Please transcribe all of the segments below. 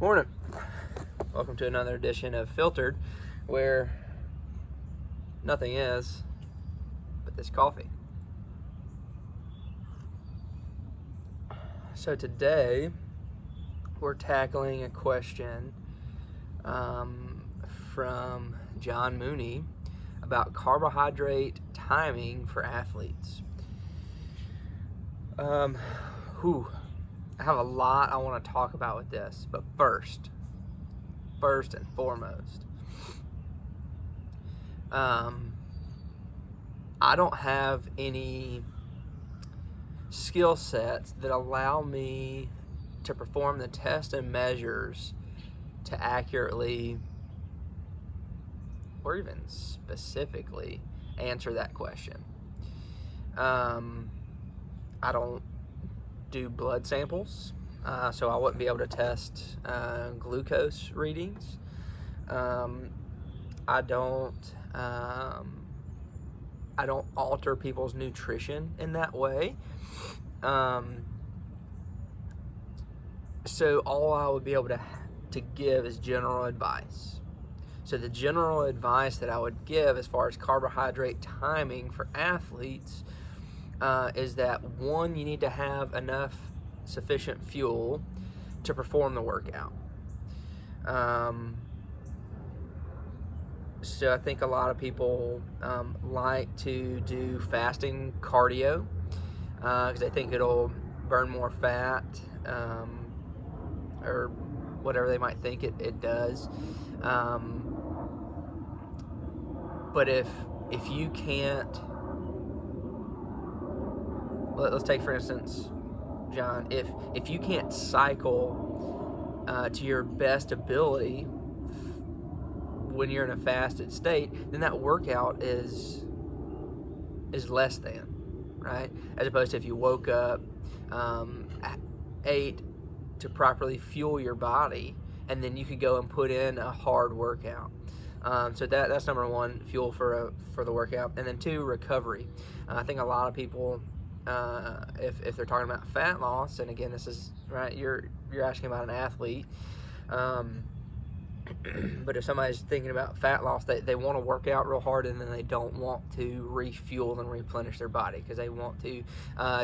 Morning. Welcome to another edition of Filtered, where nothing is but this coffee. So today we're tackling a question from John Mooney about carbohydrate timing for athletes. I have a lot I want to talk about with this, but first and foremost, I don't have any skill sets that allow me to perform the tests and measures to accurately or even specifically answer that question. I don't do blood samples, so I wouldn't be able to test glucose readings. I don't alter people's nutrition in that way. So all I would be able to give is general advice. So the general advice that I would give as far as carbohydrate timing for athletes is that, one, you need to have enough sufficient fuel to perform the workout. So I think a lot of people like to do fasting cardio because they think it'll burn more fat or whatever they might think it does. But if you can't, let's take for instance, John, if you can't cycle to your best ability when you're in a fasted state, then that workout is less than, right? As opposed to if you woke up, ate to properly fuel your body, and then you could go and put in a hard workout. So that's number one, fuel for the workout, and then two, recovery. I think a lot of people, if they're talking about fat loss, and again, this is right, you're asking about an athlete, but if somebody's thinking about fat loss, they want to work out real hard, and then they don't want to refuel and replenish their body because they want to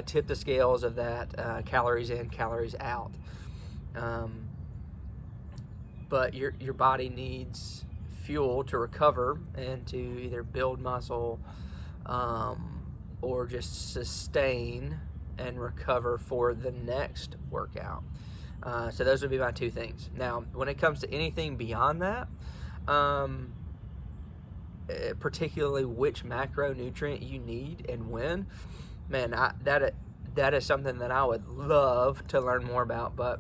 tip the scales of that calories in, calories out. But your body needs fuel to recover and to either build muscle or just sustain and recover for the next workout. So those would be my two things. Now, when it comes to anything beyond that, particularly which macronutrient you need and when, man, that is something that I would love to learn more about, but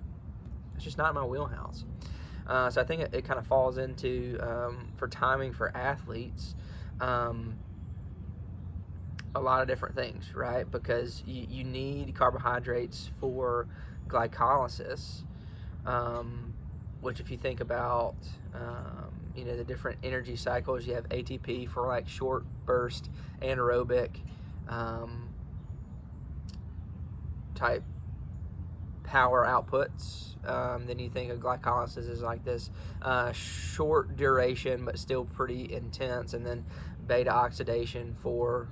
it's just not in my wheelhouse. So I think it kind of falls into, for timing for athletes, a lot of different things, right? Because you need carbohydrates for glycolysis, which if you think about, the different energy cycles, you have ATP for like short burst, anaerobic type power outputs. Then you think of glycolysis as like this short duration but still pretty intense, and then beta oxidation for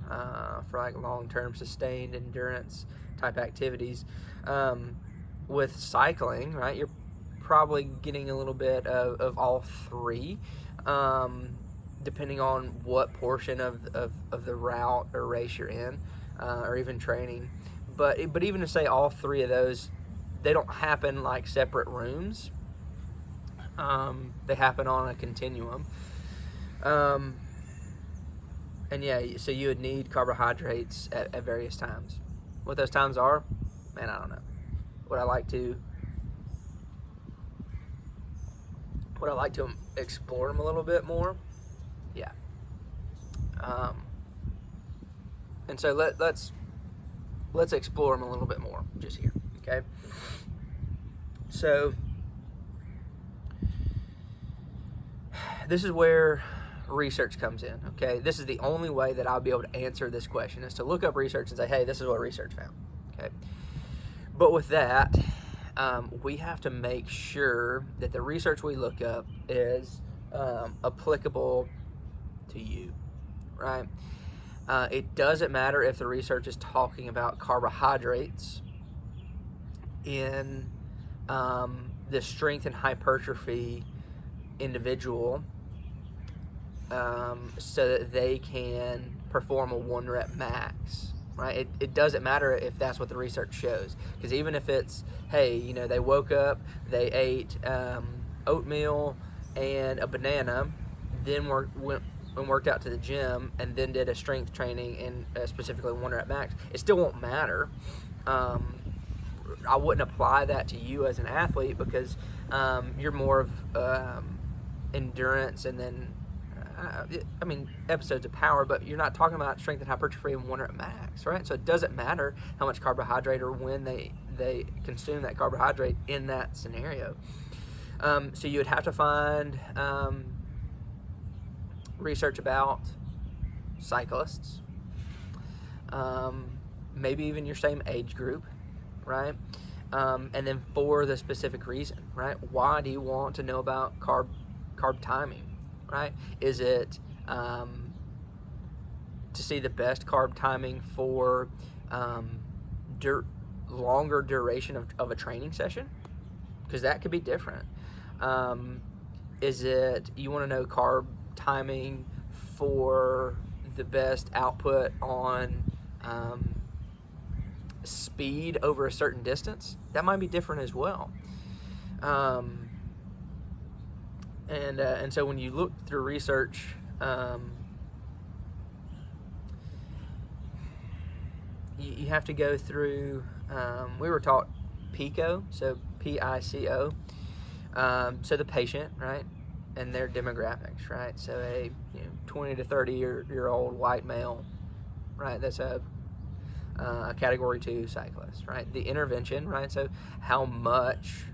like long-term sustained endurance type activities. With cycling, right, you're probably getting a little bit of all three, depending on what portion of the route or race you're in, or even training. But even to say all three of those, they don't happen like separate rooms. They happen on a continuum. And yeah, so you would need carbohydrates at various times. What those times are, man, I don't know. Would I like to explore them a little bit more? Yeah. And so let's explore them a little bit more just here, okay? So this is where research comes in, okay? This is the only way that I'll be able to answer this question, is to look up research and say, hey, this is what research found, okay? But with that, we have to make sure that the research we look up is applicable to you, right? It doesn't matter if the research is talking about carbohydrates in the strength and hypertrophy individual, so that they can perform a 1 rep max, right? It doesn't matter if that's what the research shows, because even if it's, hey, you know, they woke up, they ate oatmeal and a banana, then went and worked out to the gym, and then did a strength training and specifically 1 rep max, it still won't matter. I wouldn't apply that to you as an athlete, because you're more of endurance, and then episodes of power, but you're not talking about strength and hypertrophy and 1 rep max, right? So it doesn't matter how much carbohydrate or when they consume that carbohydrate in that scenario. So you would have to find research about cyclists, maybe even your same age group, right? And then for the specific reason, right? Why do you want to know about carb timing, right? Is it to see the best carb timing for longer duration of a training session? Because that could be different. Is it you want to know carb timing for the best output on speed over a certain distance? That might be different as well. And so when you look through research, you have to go through, we were taught PICO, so PICO, so the patient, right, and their demographics, right, so a 20 to 30 year old white male, right, that's a category 2 cyclist, right, the intervention, right, so how much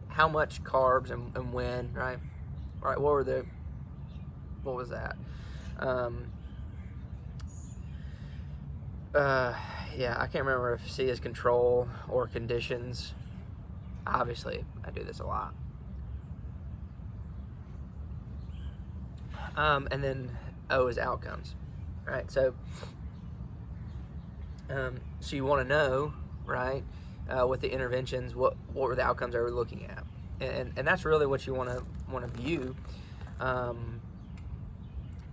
how much carbs and when, right? All right, what was that? Yeah, I can't remember if C is control or conditions. Obviously, I do this a lot. And then O is outcomes, right? So you want to know, right, with the interventions, what were the outcomes they were looking at, and that's really what you want to view, and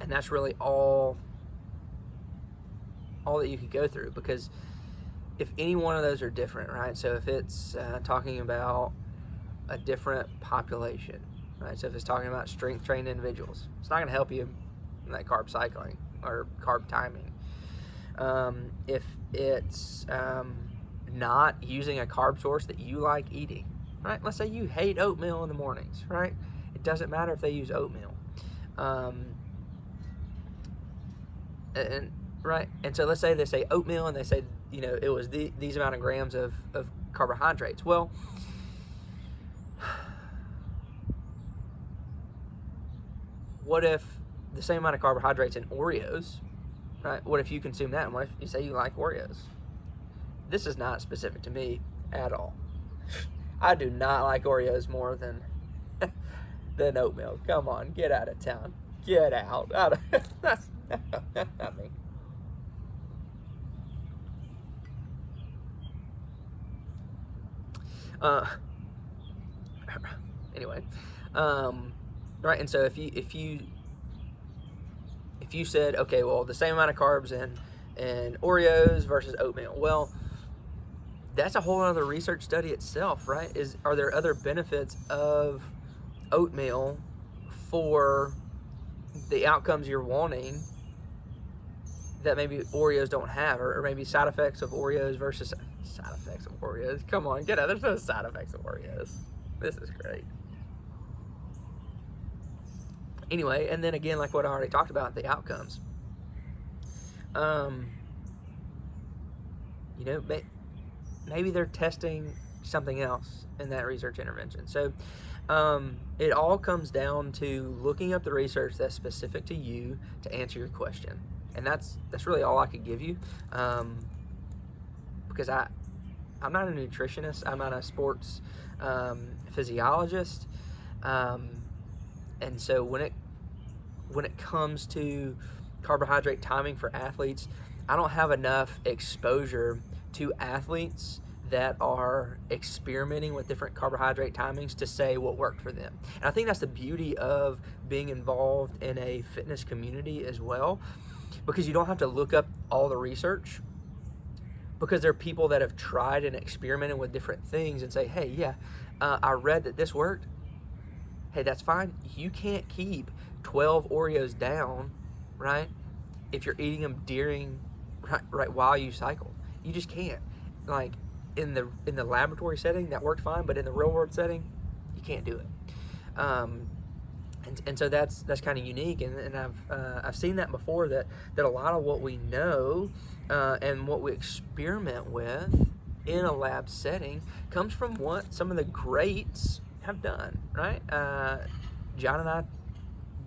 that's really all that you could go through, because if any one of those are different, right? So if it's talking about a different population, right? So if it's talking about strength trained individuals, it's not going to help you in that carb cycling or carb timing. If it's not using a carb source that you like eating, right? Let's say you hate oatmeal in the mornings, right? It doesn't matter if they use oatmeal. And so let's say they say oatmeal, and they say, it was these amount of grams of carbohydrates. Well, what if the same amount of carbohydrates in Oreos, right? What if you consume that, and what if you say you like Oreos? This is not specific to me at all. I do not like Oreos more than oatmeal. Come on, get out of town. Get out. That's not me. Anyway, right, and so if you said, okay, well, the same amount of carbs in Oreos versus oatmeal, well, that's a whole other research study itself, right? Are there other benefits of oatmeal for the outcomes you're wanting that maybe Oreos don't have, or maybe side effects of Oreos versus side effects of Oreos? Come on, get out. There's no side effects of Oreos. This is great. Anyway, and then again, like what I already talked about, the outcomes. Maybe they're testing something else in that research intervention. So it all comes down to looking up the research that's specific to you to answer your question. And that's really all I could give you, because I'm not a nutritionist, I'm not a sports physiologist, and so when it comes to carbohydrate timing for athletes, I don't have enough exposure to athletes that are experimenting with different carbohydrate timings to say what worked for them. And I think that's the beauty of being involved in a fitness community as well, because you don't have to look up all the research, because there are people that have tried and experimented with different things and say, hey, yeah, I read that this worked. Hey, that's fine. You can't keep 12 Oreos down, right, if you're eating them during, right while you cycle. You just can't. Like, in the laboratory setting, that worked fine, but in the real world setting, you can't do it. And so that's kind of unique, and I've seen that before, that a lot of what we know and what we experiment with in a lab setting comes from what some of the greats have done, right? John and I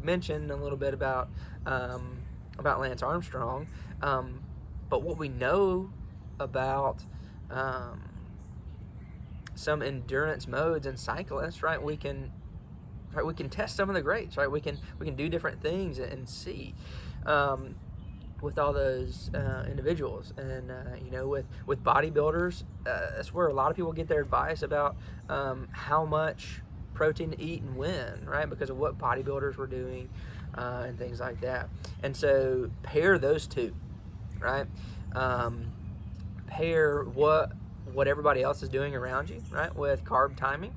mentioned a little bit about Lance Armstrong, but what we know about some endurance modes and cyclists, right? We can test some of the greats, right? We can do different things and see with all those individuals, and with bodybuilders, that's where a lot of people get their advice about how much protein to eat and when, right? Because of what bodybuilders were doing and things like that. And so pair those two, right? Pair what everybody else is doing around you, right, with carb timing,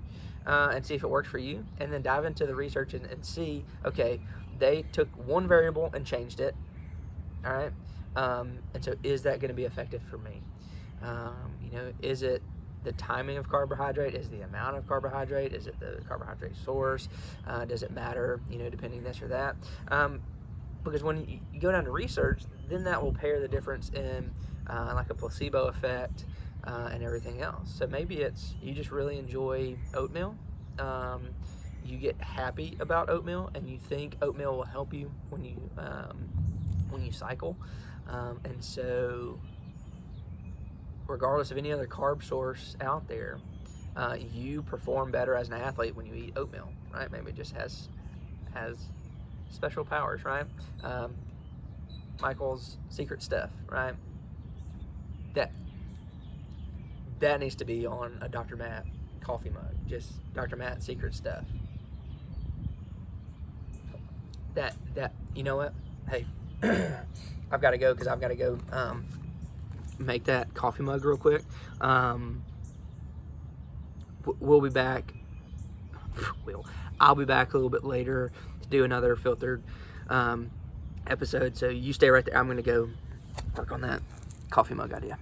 and see if it works for you, and then dive into the research and see, okay, they took one variable and changed it, all right, and so is that going to be effective for me? Is it the timing of carbohydrate? Is the amount of carbohydrate? Is it the carbohydrate source? Does it matter, depending this or that? Because when you go down to research, then that will pair the difference in like a placebo effect and everything else. So maybe it's you just really enjoy oatmeal. You get happy about oatmeal, and you think oatmeal will help you when you cycle. And so, regardless of any other carb source out there, you perform better as an athlete when you eat oatmeal, right? Maybe it just has special powers, right? Michael's secret stuff, right? That needs to be on a Dr. Matt coffee mug. Just Dr. Matt's secret stuff. That you know what? Hey, I've got to go, because I've got to go make that coffee mug real quick. We'll be back. I'll be back a little bit later to do another filtered episode. So you stay right there. I'm going to go work on that coffee mug idea.